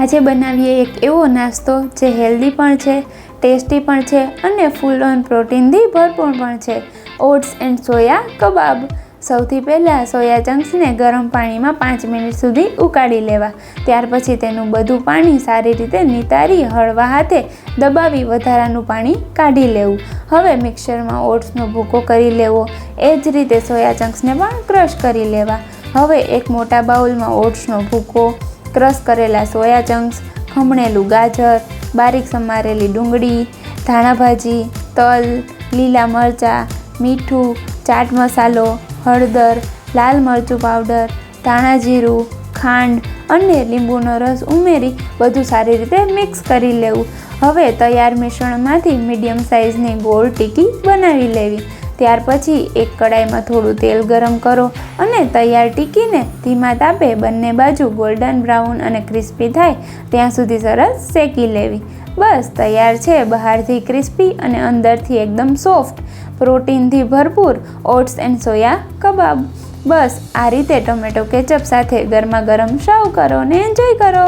આજે બનાવીએ એક એવો નાસ્તો જે હેલ્ધી પણ છે, ટેસ્ટી પણ છે અને ફૂલ ઓન પ્રોટીનથી ભરપૂર પણ છે, ઓટ્સ એન્ડ સોયા કબાબ। સૌથી પહેલાં સોયા ચંક્સને ગરમ પાણીમાં 5 મિનિટ સુધી ઉકાળી લેવા। ત્યાર પછી તેનું બધું પાણી સારી રીતે નિતારી હળવા હાથે દબાવી વધારાનું પાણી કાઢી લેવું। હવે મિક્સરમાં ઓટ્સનો ભૂકો કરી લેવો, એ જ રીતે સોયા ચંક્સને પણ ક્રશ કરી લેવા। હવે એક મોટા બાઉલમાં ઓટ્સનો ભૂકો, ક્રશ કરેલા સોયા ચંક્સ, ખમણેલું ગાજર, બારીક સમારેલી ડુંગળી, ધાણાભાજી, તલ, લીલા મરચાં, મીઠું, ચાટ મસાલો, હળદર, લાલ મરચું પાવડર, ધાણા જીરું, ખાંડ અને લીંબુનો રસ ઉમેરી બધું સારી રીતે મિક્સ કરી લેવું। હવે તૈયાર મિશ્રણમાંથી મીડિયમ સાઇઝની ગોળ ટીકી બનાવી લેવી। ત્યાર પછી એક કડાઈમાં થોડું તેલ ગરમ કરો અને તૈયાર ટીકીને ધીમા તાપે બંને બાજુ ગોલ્ડન બ્રાઉન અને ક્રિસ્પી થાય ત્યાં સુધી સરસ શેકી લેવી। બસ તૈયાર છે બહારથી ક્રિસ્પી અને અંદરથી એકદમ સોફ્ટ, પ્રોટીનથી ભરપૂર ઓટ્સ એન્ડ સોયા કબાબ। બસ આ રીતે ટોમેટો કેચઅપ સાથે ગરમા ગરમ સર્વ કરો ને એન્જોય કરો।